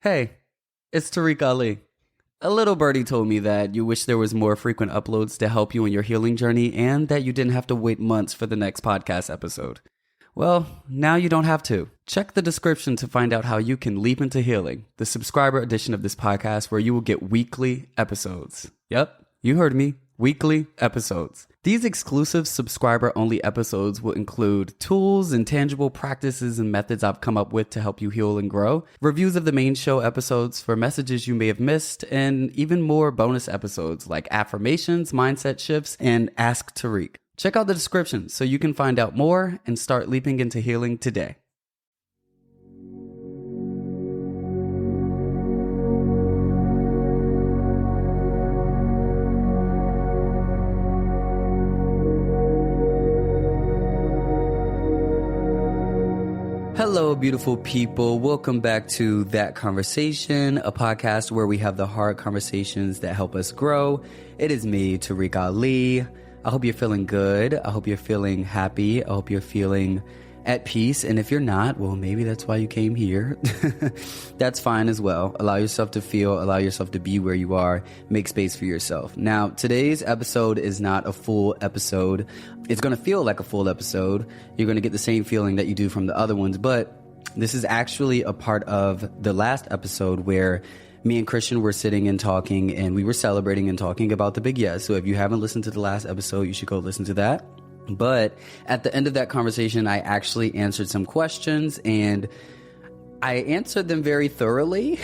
Hey, it's Tariq Ali. A little birdie told me that you wish there was more frequent uploads to help you in your healing journey and that you didn't have to wait months for the next podcast episode. Well, now you don't have to. Check the description to find out how you can leap into healing, the subscriber edition of this podcast where you will get weekly episodes. Yep, you heard me. Weekly episodes. These exclusive subscriber-only episodes will include tools and tangible practices and methods I've come up with to help you heal and grow, reviews of the main show episodes for messages you may have missed, and even more bonus episodes like affirmations, mindset shifts, and Ask Tariq. Check out the description so you can find out more and start leaping into healing today. Hello, beautiful people. Welcome back to That Conversation, a podcast where we have the hard conversations that help us grow. It is me, Tarek Ali. I hope you're feeling good. I hope you're feeling happy. I hope you're feeling at peace. And if you're not, well, maybe that's why you came here. That's fine as well. Allow yourself to feel, allow yourself to be where you are. Make space for yourself. Now, today's episode is not a full episode. It's going to feel like a full episode. You're going to get the same feeling that you do from the other ones. But this is actually a part of the last episode where me and Christian were sitting and talking, and we were celebrating and talking about the big yes. So if you haven't listened to the last episode, you should go listen to that. But at the end of that conversation, I actually answered some questions, and I answered them very thoroughly,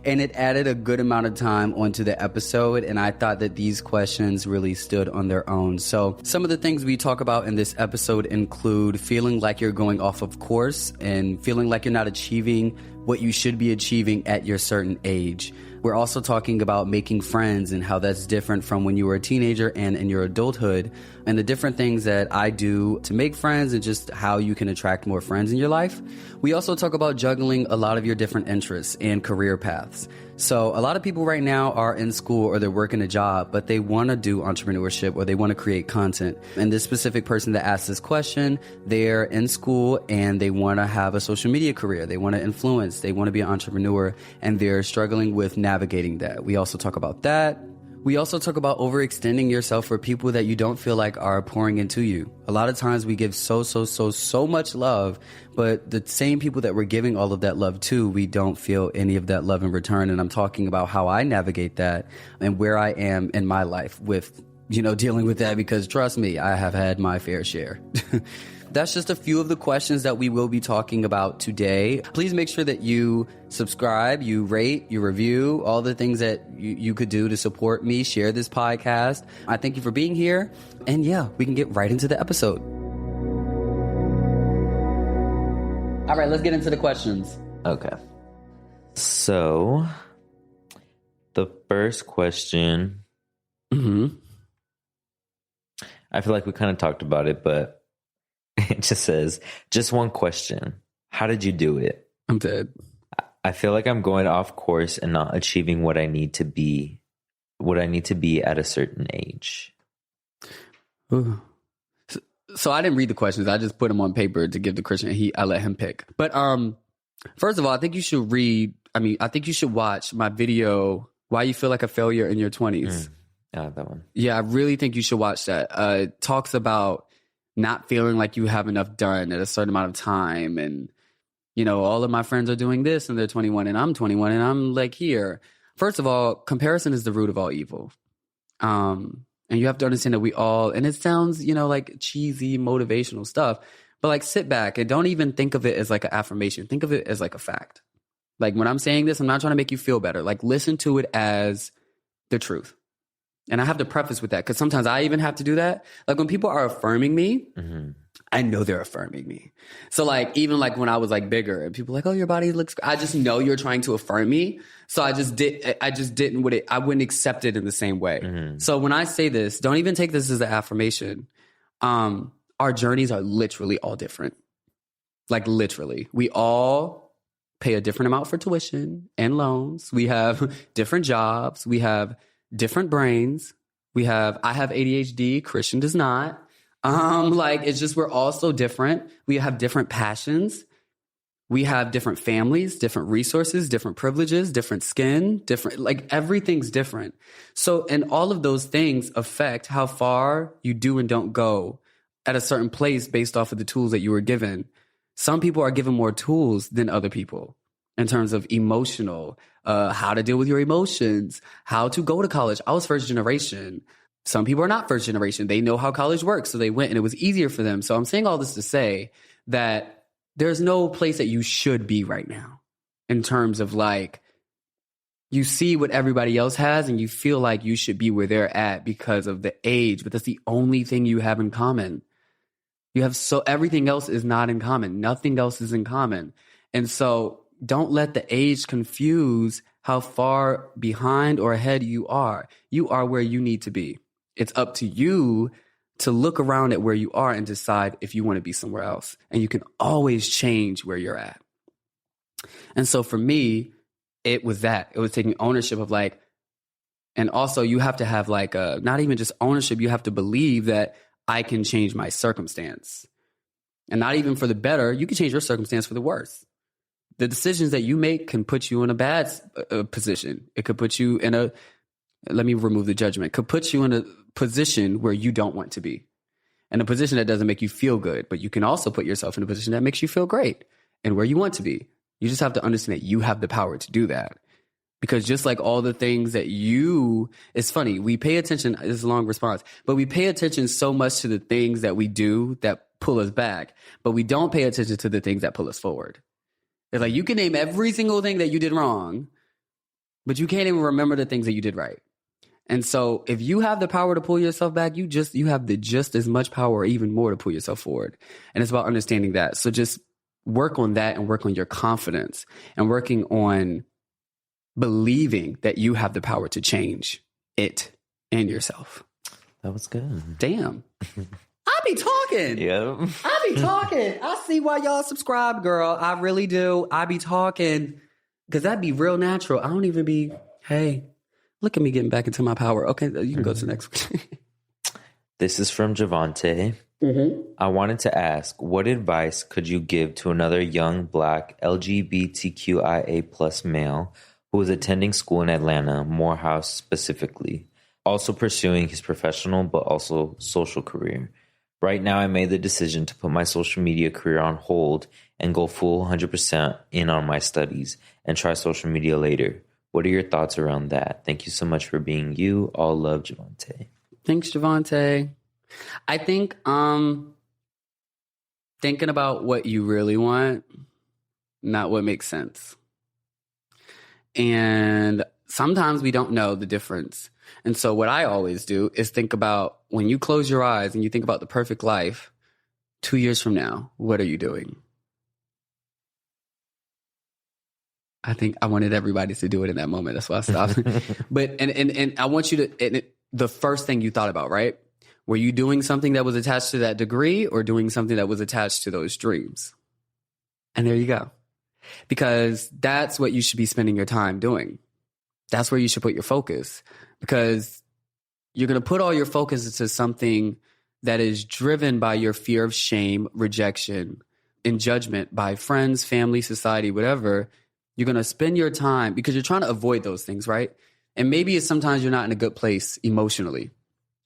and it added a good amount of time onto the episode, and I thought that these questions really stood on their own. So some of the things we talk about in this episode include feeling like you're going off of course and feeling like you're not achieving what you should be achieving at your certain age. We're also talking about making friends and how that's different from when you were a teenager and in your adulthood, and the different things that I do to make friends and just how you can attract more friends in your life. We also talk about juggling a lot of your different interests and career paths. So a lot of people right now are in school or they're working a job, but they want to do entrepreneurship or they want to create content. And this specific person that asked this question, they're in school and they want to have a social media career. They want to influence. They want to be an entrepreneur, and they're struggling with navigating that. We also talk about that. We also talk about overextending yourself for people that you don't feel like are pouring into you. A lot of times we give so much love, but the same people that we're giving all of that love to, we don't feel any of that love in return. And I'm talking about how I navigate that and where I am in my life with, dealing with that, because trust me, I have had my fair share. That's just a few of the questions that we will be talking about today. Please make sure that you subscribe, you rate, you review, all the things that you could do to support me, share this podcast. I thank you for being here. And yeah, we can get right into the episode. All right, let's get into the questions. Okay. So, the first question, I feel like we kind of talked about it, but it just says, just one question. How did you do it? I'm dead. I feel like I'm going off course and not achieving what I need to be at a certain age. Ooh. So I didn't read the questions. I just put them on paper to give to Christian. I let him pick. But first of all, I think you should watch my video, Why You Feel Like a Failure in Your 20s. That one. Yeah, I really think you should watch that. It talks about not feeling like you have enough done at a certain amount of time. And, all of my friends are doing this and they're 21 and I'm 21 and I'm like here. First of all, comparison is the root of all evil. And you have to understand that we all, and it sounds, like cheesy motivational stuff, but like sit back and don't even think of it as like an affirmation. Think of it as like a fact. Like when I'm saying this, I'm not trying to make you feel better. Like listen to it as the truth. And I have to preface with that because sometimes I even have to do that. Like when people are affirming me, I know they're affirming me. So like even like when I was like bigger and people are like, oh, your body looks, I just know you're trying to affirm me. So I wouldn't accept it in the same way. So when I say this, don't even take this as an affirmation. Our journeys are literally all different. Like literally, we all pay a different amount for tuition and loans. We have different jobs. We have different brains. I have ADHD. Christian does not. It's just, we're all so different. We have different passions. We have different families, different resources, different privileges, different skin, different, like everything's different. So, and all of those things affect how far you do and don't go at a certain place based off of the tools that you were given. Some people are given more tools than other people in terms of emotional, how to deal with your emotions, how to go to college. I was first generation. Some people are not first generation. They know how college works, so they went and it was easier for them. So I'm saying all this to say that there's no place that you should be right now in terms of like, you see what everybody else has and you feel like you should be where they're at because of the age, but that's the only thing you have in common. You have everything else is not in common. Nothing else is in common. And so don't let the age confuse how far behind or ahead you are. You are where you need to be. It's up to you to look around at where you are and decide if you want to be somewhere else. And you can always change where you're at. And so for me, it was that. It was taking ownership of like, and also you have to have like not even just ownership, you have to believe that I can change my circumstance. And not even for the better, you can change your circumstance for the worse. The decisions that you make can put you in a bad position. It could put you in a, let me remove the judgment, could put you in a position where you don't want to be, and a position that doesn't make you feel good. But you can also put yourself in a position that makes you feel great and where you want to be. You just have to understand that you have the power to do that. Because just like all the things that it's funny, we pay attention, this is a long response, but we pay attention so much to the things that we do that pull us back, but we don't pay attention to the things that pull us forward. It's like you can name every single thing that you did wrong, but you can't even remember the things that you did right. And so if you have the power to pull yourself back, you have just as much power or even more to pull yourself forward. And it's about understanding that. So just work on that and work on your confidence and working on believing that you have the power to change it and yourself. That was good. Damn. I be talking. Yeah. I be talking. I see why y'all subscribe, girl. I really do. I be talking because that'd be real natural. I don't even be, hey, look at me getting back into my power. Okay, you can go to the next one. This is from Javante. Mm-hmm. I wanted to ask, what advice could you give to another young Black LGBTQIA plus male who is attending school in Atlanta, Morehouse specifically, also pursuing his professional but also social career? Right now, I made the decision to put my social media career on hold and go full 100% in on my studies and try social media later. What are your thoughts around that? Thank you so much for being you. All love, Javante. Thanks, Javante. I think thinking about what you really want, not what makes sense. And sometimes we don't know the difference. And so what I always do is think about when you close your eyes and you think about the perfect life 2 years from now, what are you doing? I think I wanted everybody to do it in that moment. That's why I stopped. But, and I want you to, the first thing you thought about, right? Were you doing something that was attached to that degree or doing something that was attached to those dreams? And there you go. Because that's what you should be spending your time doing. That's where you should put your focus, because you're going to put all your focus into something that is driven by your fear of shame, rejection, and judgment by friends, family, society, whatever. You're going to spend your time because you're trying to avoid those things, right? And maybe it's sometimes you're not in a good place emotionally.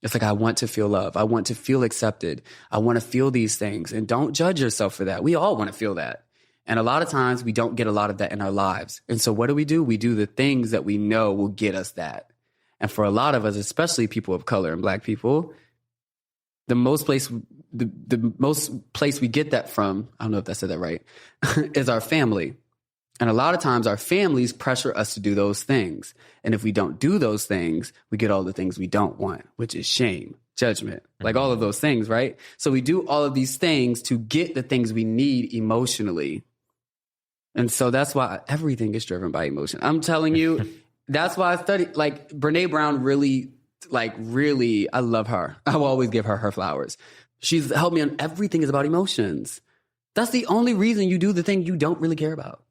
It's like, I want to feel love. I want to feel accepted. I want to feel these things. And don't judge yourself for that. We all want to feel that. And a lot of times we don't get a lot of that in our lives. And so what do? We do the things that we know will get us that. And for a lot of us, especially people of color and Black people, the most place we get that from, I don't know if I said that right, is our family. And a lot of times our families pressure us to do those things. And if we don't do those things, we get all the things we don't want, which is shame, judgment, like all of those things, right? So we do all of these things to get the things we need emotionally. And so that's why everything is driven by emotion. I'm telling you, that's why I study, like Brene Brown really, I love her. I will always give her her flowers. She's helped me on everything is about emotions. That's the only reason you do the thing you don't really care about.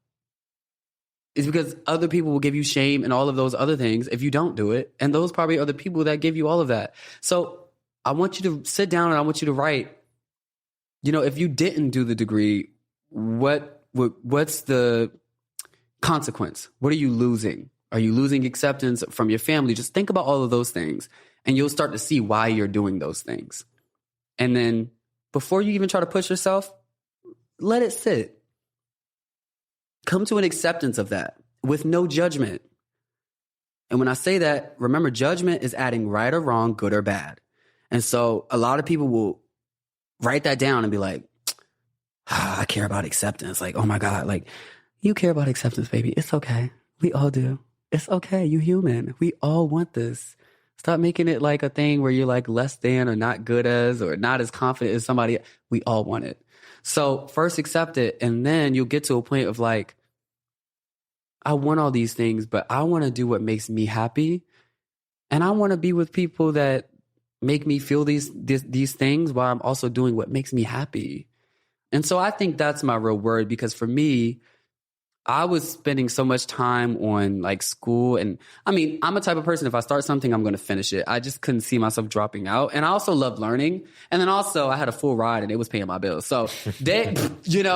Is because other people will give you shame and all of those other things if you don't do it. And those probably are the people that give you all of that. So I want you to sit down and I want you to write, if you didn't do the degree, what what's the consequence? What are you losing? Are you losing acceptance from your family? Just think about all of those things, and you'll start to see why you're doing those things. And then before you even try to push yourself, let it sit. Come to an acceptance of that with no judgment. And when I say that, remember, judgment is adding right or wrong, good or bad. And so a lot of people will write that down and be like, I care about acceptance. Like, oh my God, like, you care about acceptance, baby. It's okay. We all do. It's okay. You human. We all want this. Stop making it like a thing where you're like less than or not good as or not as confident as somebody. We all want it. So first accept it, and then you'll get to a point of like, I want all these things, but I want to do what makes me happy. And I want to be with people that make me feel these things while I'm also doing what makes me happy. And so I think that's my real word, because for me, I was spending so much time on like school. And I mean, I'm a type of person, if I start something, I'm going to finish it. I just couldn't see myself dropping out. And I also love learning. And then also I had a full ride and it was paying my bills. So they,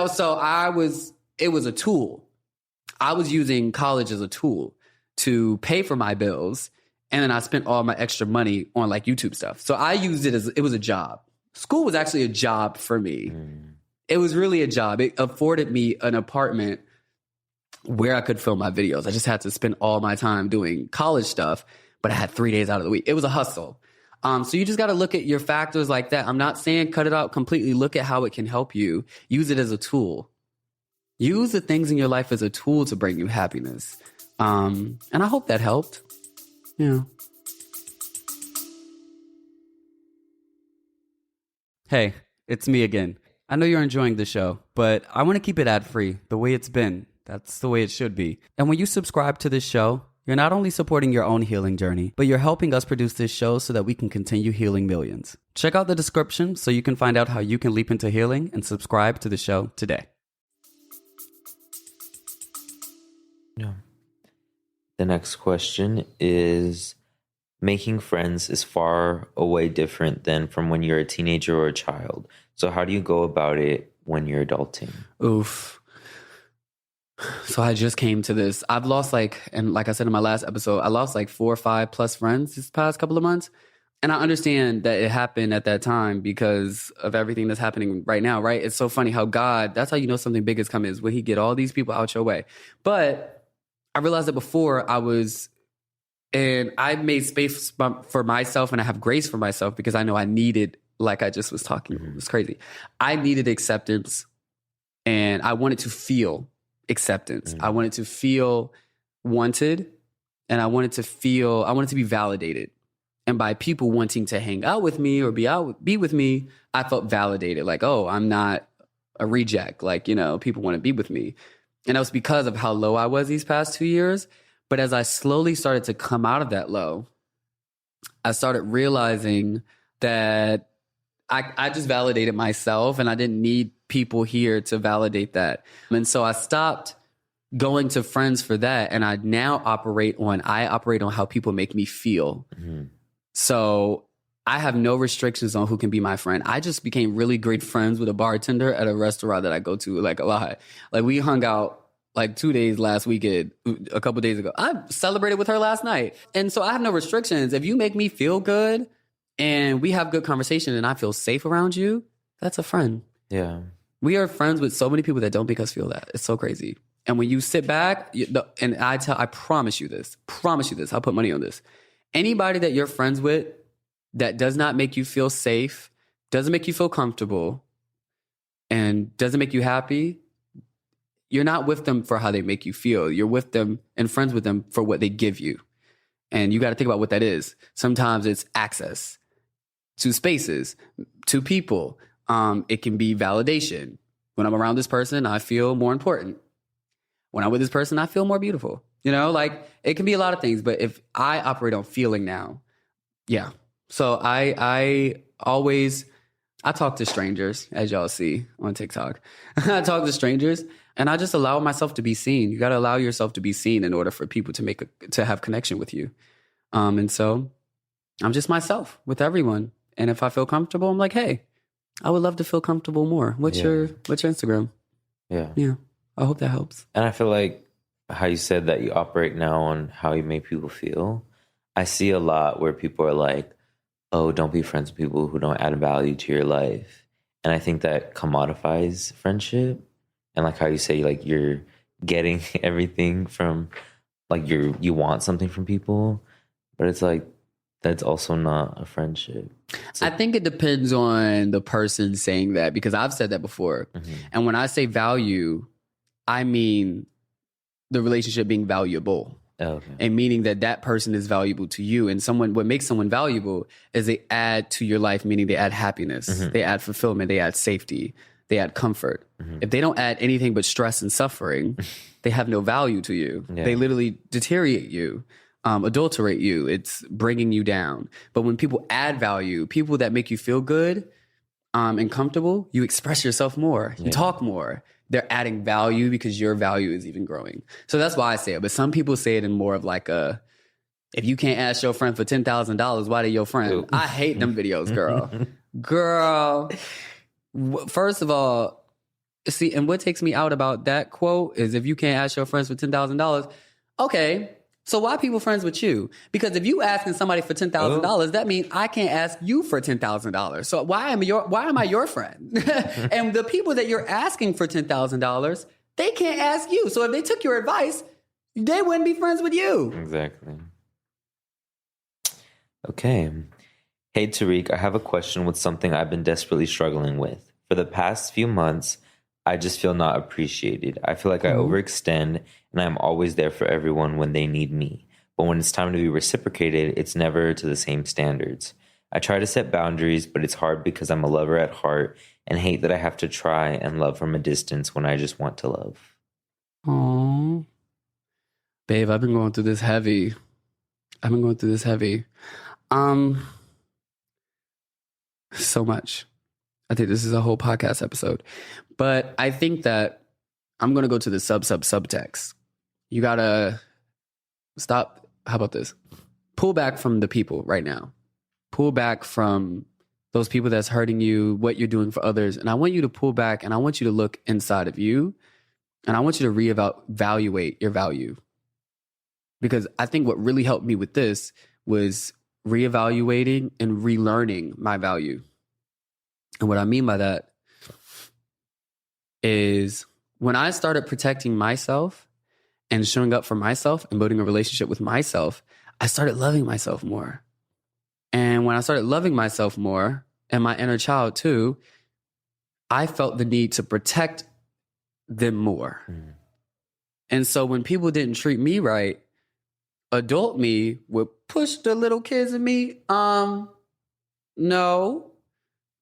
so it was a tool. I was using college as a tool to pay for my bills. And then I spent all my extra money on like YouTube stuff. So I used it as, it was a job. School was actually a job for me. It was really a job. It afforded me an apartment where I could film my videos. I just had to spend all my time doing college stuff, but I had 3 days out of the week. It was a hustle. So you just got to look at your factors like that. I'm not saying cut it out completely. Look at how it can help you. Use it as a tool. Use the things in your life as a tool to bring you happiness. And I hope that helped. Yeah. Hey, it's me again. I know you're enjoying the show, but I want to keep it ad-free the way it's been. That's the way it should be. And when you subscribe to this show, you're not only supporting your own healing journey, but you're helping us produce this show so that we can continue healing millions. Check out the description so you can find out how you can leap into healing and subscribe to the show today. Yeah. The next question is, making friends is far away different than from when you're a teenager or a child. So how do you go about it when you're adulting? Oof. So I just came to this. I've lost and like I said in my last episode, I lost 4 or 5 plus friends this past couple of months. And I understand that it happened at that time because of everything that's happening right now, right? It's so funny how God, that's how you know something big is coming, is when he get all these people out your way. But I realized that before and I made space for myself, and I have grace for myself because I know I needed, like I just was talking, it was crazy. I needed acceptance, and I wanted to feel acceptance. I wanted to feel wanted, and I wanted to be validated. And by people wanting to hang out with me or be with me, I felt validated. Like, oh, I'm not a reject. Like, people want to be with me. And that was because of how low I was these past 2 years. But as I slowly started to come out of that low, I started realizing that I just validated myself, and I didn't need people here to validate that. And so I stopped going to friends for that. And I now operate on how people make me feel. So I have no restrictions on who can be my friend. I just became really great friends with a bartender at a restaurant that I go to a lot. Like, we hung out 2 days last weekend, a couple days ago. I celebrated with her last night. And so I have no restrictions. If you make me feel good and we have good conversation and I feel safe around you, that's a friend. Yeah. We are friends with so many people that don't make us feel that. It's so crazy. And when you sit back, and I promise you this, I'll put money on this. Anybody that you're friends with that does not make you feel safe, doesn't make you feel comfortable, and doesn't make you happy, you're not with them for how they make you feel. You're with them and friends with them for what they give you. And you got to think about what that is. Sometimes it's access to spaces, to people. It can be validation. When I'm around this person, I feel more important. When I'm with this person, I feel more beautiful. It can be a lot of things. But if I operate on feeling now, yeah. So I talk to strangers, as y'all see on TikTok. I talk to strangers, and I just allow myself to be seen. You got to allow yourself to be seen in order for people to have connection with you. And so I'm just myself with everyone. And if I feel comfortable, I'm like, hey, I would love to feel comfortable more. What's your Instagram? Yeah. Yeah. I hope that helps. And I feel like how you said that you operate now on how you make people feel. I see a lot where people are like, oh, don't be friends with people who don't add value to your life. And I think that commodifies friendship. And like how you say, like, you're getting everything from, like, you want something from people. But it's like, that's also not a friendship. I think it depends on the person saying that, because I've said that before. Mm-hmm. And when I say value, I mean the relationship being valuable. Okay. And meaning that person is valuable to you. And what makes someone valuable is they add to your life, meaning they add happiness, mm-hmm. they add fulfillment, they add safety, they add comfort. Mm-hmm. If they don't add anything but stress and suffering, they have no value to you. Yeah. They literally deteriorate you, adulterate you. It's bringing you down. But when people add value, people that make you feel good and comfortable, you express yourself more, you talk more. They're adding value because your value is even growing. So that's why I say it. But some people say it in more of like if you can't ask your friend for $10,000, why they your friend? Ooh. I hate them videos, girl. Girl. First of all, see, and what takes me out about that quote is if you can't ask your friends for $10,000, okay, so why are people friends with you? Because if you asking somebody for $10,000, that means I can't ask you for $10,000. So why am I your friend? And the people that you're asking for $10,000, they can't ask you. So if they took your advice, they wouldn't be friends with you. Exactly. Okay. Hey, Tarek, I have a question with something I've been desperately struggling with. For the past few months, I just feel not appreciated. I feel like I overextend and I'm always there for everyone when they need me. But when it's time to be reciprocated, it's never to the same standards. I try to set boundaries, but it's hard because I'm a lover at heart and hate that I have to try and love from a distance when I just want to love. Aww. Babe, I've been going through this heavy. So much. I think this is a whole podcast episode. But I think that I'm going to go to the subtext. You got to stop. How about this? Pull back from the people right now. Pull back from those people that's hurting you, what you're doing for others. And I want you to pull back and I want you to look inside of you. And I want you to reevaluate your value. Because I think what really helped me with this was reevaluating and relearning my value. And what I mean by that is when I started protecting myself and showing up for myself and building a relationship with myself, I started loving myself more. And when I started loving myself more and my inner child too, I felt the need to protect them more. Mm. And so when people didn't treat me right, adult me would push the little kids in me. No.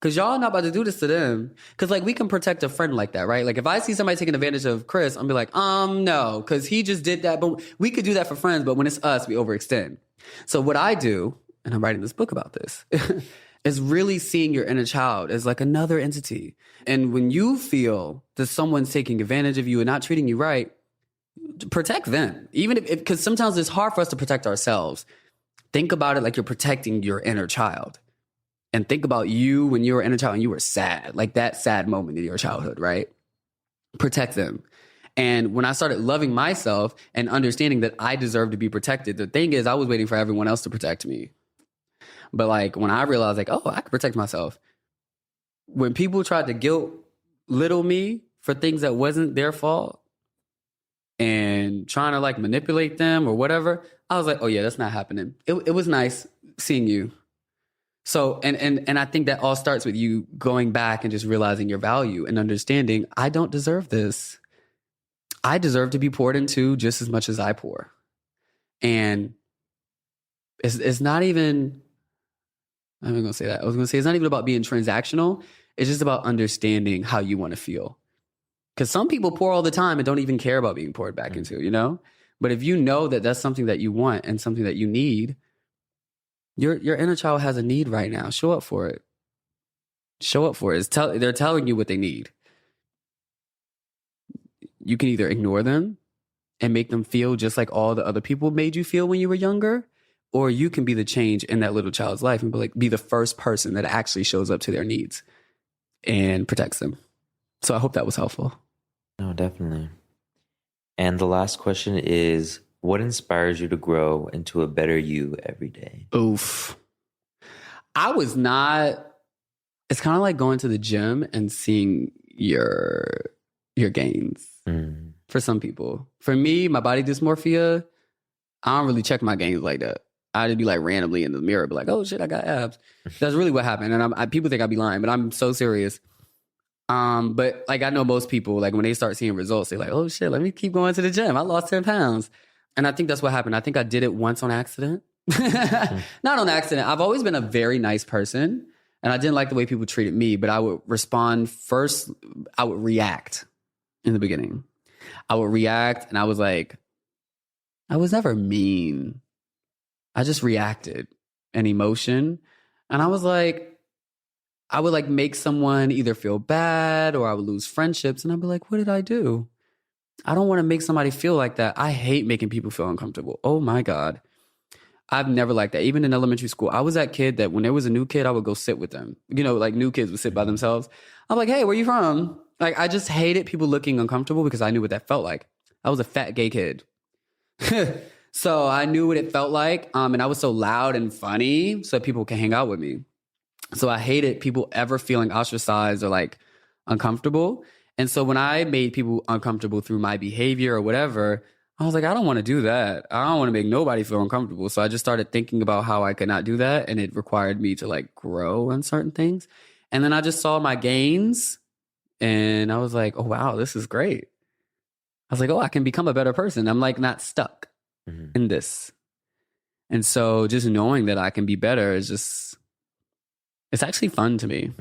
Because y'all not about to do this to them. Because, like, we can protect a friend like that, right? Like, if I see somebody taking advantage of Chris, I'm be like, no, because he just did that. But we could do that for friends, but when it's us, we overextend. So what I do, and I'm writing this book about this, is really seeing your inner child as like another entity. And when you feel that someone's taking advantage of you and not treating you right, protect them. Even if because sometimes it's hard for us to protect ourselves. Think about it like you're protecting your inner child. And think about you when you were inner child and you were sad, like that sad moment in your childhood, right? Protect them. And when I started loving myself and understanding that I deserve to be protected, the thing is I was waiting for everyone else to protect me. But like when I realized like, oh, I can protect myself. When people tried to guilt little me for things that wasn't their fault and trying to like manipulate them or whatever, I was like, oh yeah, that's not happening. It was nice seeing you. So, and I think that all starts with you going back and just realizing your value and understanding, I don't deserve this. I deserve to be poured into just as much as I pour. And it's not even, I'm not going to say that. I was going to say it's not even about being transactional. It's just about understanding how you want to feel. Because some people pour all the time and don't even care about being poured back into, you know? But if you know that that's something that you want and something that you need, your inner child has a need right now. Show up for it. Show up for it. They're telling you what they need. You can either ignore them and make them feel just like all the other people made you feel when you were younger, or you can be the change in that little child's life and be the first person that actually shows up to their needs and protects them. So I hope that was helpful. No, definitely. And the last question is, what inspires you to grow into a better you every day? Oof. I was not, it's kind of like going to the gym and seeing your gains for some people. For me, my body dysmorphia, I don't really check my gains like that. I'd be like randomly in the mirror, be like, oh shit, I got abs. That's really what happened. And people think I'd be lying, but I'm so serious. But like I know most people, like when they start seeing results, they're like, oh shit, let me keep going to the gym. I lost 10 pounds. And I think that's what happened. I think I did it once on accident. Not on accident. I've always been a very nice person. And I didn't like the way people treated me, but I would respond first. I would react in the beginning. I would react and I was like, I was never mean. I just reacted an emotion. And I was like, I would like make someone either feel bad or I would lose friendships. And I'd be like, what did I do? I don't want to make somebody feel like that. I hate making people feel uncomfortable. Oh my God. I've never liked that. Even in elementary school, I was that kid that when there was a new kid, I would go sit with them. You know, like new kids would sit by themselves. I'm like, hey, where you from? Like, I just hated people looking uncomfortable because I knew what that felt like. I was a fat gay kid. So I knew what it felt like. And I was so loud and funny so people can hang out with me. So I hated people ever feeling ostracized or like uncomfortable. And so when I made people uncomfortable through my behavior or whatever, I was like, I don't want to do that. I don't want to make nobody feel uncomfortable. So I just started thinking about how I could not do that. And it required me to like grow on certain things. And then I just saw my gains and I was like, oh, wow, this is great. I was like, oh, I can become a better person. I'm like not stuck in this. And so just knowing that I can be better is just, it's actually fun to me.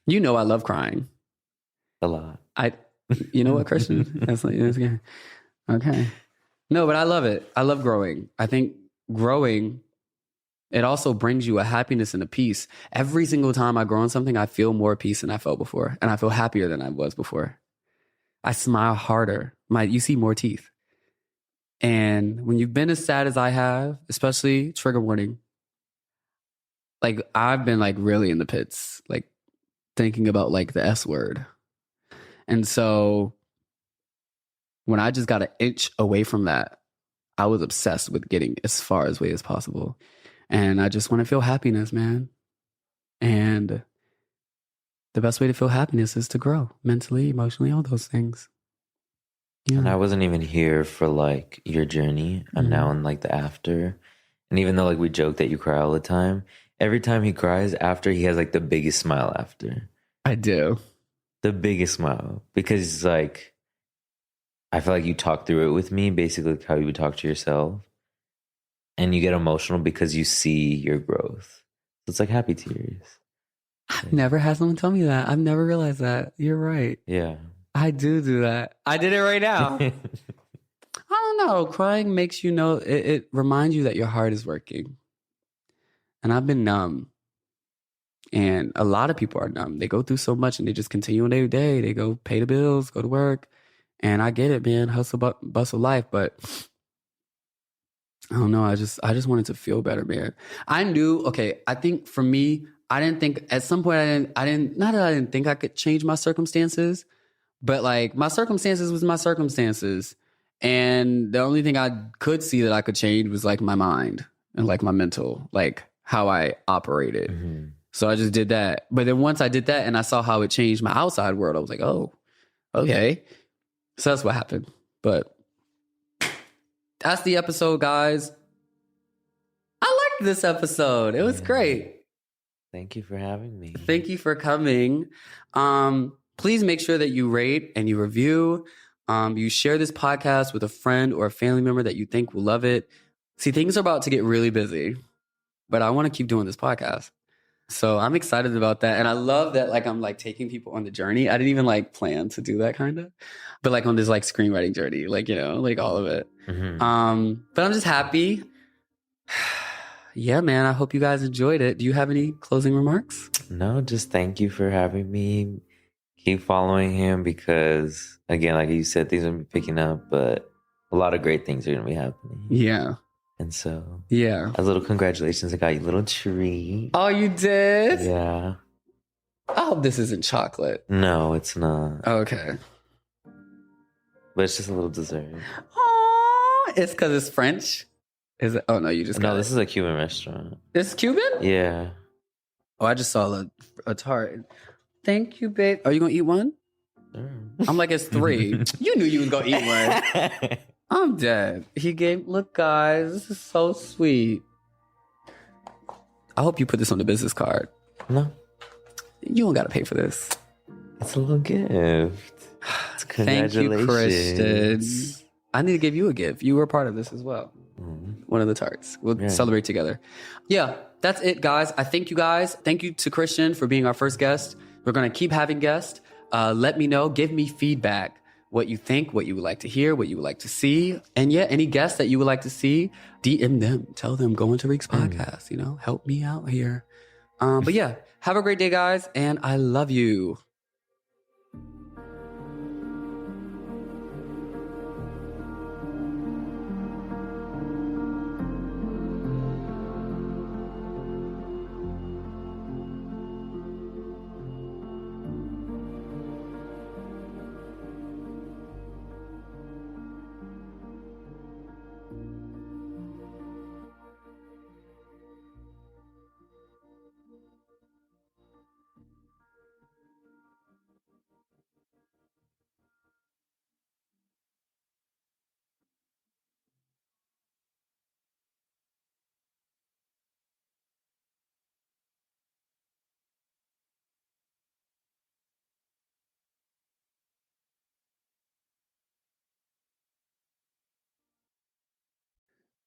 You know, I love crying. A lot. You know what, Christian? That's like, okay. No, but I love it. I love growing. I think growing, it also brings you a happiness and a peace. Every single time I grow on something, I feel more peace than I felt before. And I feel happier than I was before. I smile harder. You see more teeth. And when you've been as sad as I have, especially trigger warning, like I've been like really in the pits, like thinking about like the S word. And so when I just got an inch away from that, I was obsessed with getting as far away as possible. And I just want to feel happiness, man. And the best way to feel happiness is to grow mentally, emotionally, all those things. Yeah. And I wasn't even here for like your journey. I'm now in like the after. And even though like we joke that you cry all the time, every time he cries after, he has like the biggest smile after. I do. The biggest smile. Because like, I feel like you talk through it with me, basically like how you would talk to yourself. And you get emotional because you see your growth. So it's like happy tears. I've never had someone tell me that. I've never realized that. You're right. Yeah. I do that. I did it right now. I don't know. Crying makes you know, it reminds you that your heart is working. And I've been numb. And a lot of people are numb. They go through so much and they just continue on their day. They go pay the bills, go to work. And I get it, man. Hustle, bustle life. But I don't know. I just wanted to feel better, man. I knew, okay, I think for me, I didn't think at some point not that I didn't think I could change my circumstances, but like my circumstances was my circumstances. And the only thing I could see that I could change was like my mind and like my mental, like how I operated. Mm-hmm. So I just did that. But then once I did that and I saw how it changed my outside world, I was like, oh, okay. So that's what happened. But that's the episode, guys. I liked this episode. It was great. Thank you for having me. Thank you for coming. Please make sure that you rate and you review. You share this podcast with a friend or a family member that you think will love it. See, things are about to get really busy, but I want to keep doing this podcast. So I'm excited about that. And I love that like I'm like taking people on the journey. I didn't even like plan to do that kind of, but like on this like screenwriting journey, like, you know, like all of it. Mm-hmm. But I'm just happy. Yeah, man. I hope you guys enjoyed it. Do you have any closing remarks? No, just thank you for having me. Keep following him because, again, like you said, things are going to be picking up, but a lot of great things are going to be happening. Yeah. And so, yeah. A little congratulations. I got you a little treat. Oh, you did? Yeah. I hope this isn't chocolate. No, it's not. Okay. but it's just a little dessert. Oh, it's because it's French. Is it? Oh no, you just got this is a Cuban restaurant. It's Cuban? Yeah. Oh, I just saw a tart. Thank you, babe. Are you gonna eat one? Sure. I'm like, it's 3. You knew you was gonna eat one. I'm dead. Look, guys, this is so sweet. I hope you put this on the business card. No. You don't gotta pay for this. It's a little gift. It's congratulations. Thank you, Christian. I need to give you a gift. You were part of this as well. One of the tarts. We'll celebrate together. Yeah, that's it, guys. I thank you guys. Thank you to Christian for being our first guest. We're going to keep having guests. Let me know. Give me feedback. What you think, what you would like to hear, what you would like to see. And yeah, any guests that you would like to see, DM them. Tell them, go into Reek's podcast. Help me out here. But yeah, have a great day, guys. And I love you.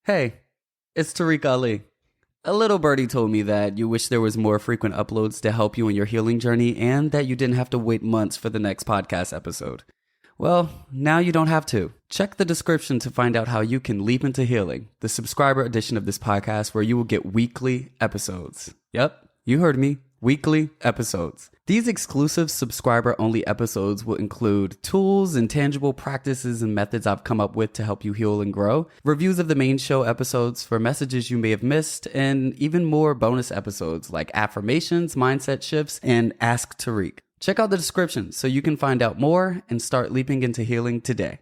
Hey, it's Tarek Ali. A little birdie told me that you wish there was more frequent uploads to help you in your healing journey and that you didn't have to wait months for the next podcast episode. Well, now you don't have to. Check the description to find out how you can leap into healing, the subscriber edition of this podcast where you will get weekly episodes. Yep, you heard me. Weekly episodes. These exclusive subscriber-only episodes will include tools and tangible practices and methods I've come up with to help you heal and grow, reviews of the main show episodes for messages you may have missed, and even more bonus episodes like affirmations, mindset shifts, and Ask Tarek. Check out the description so you can find out more and start leaping into healing today.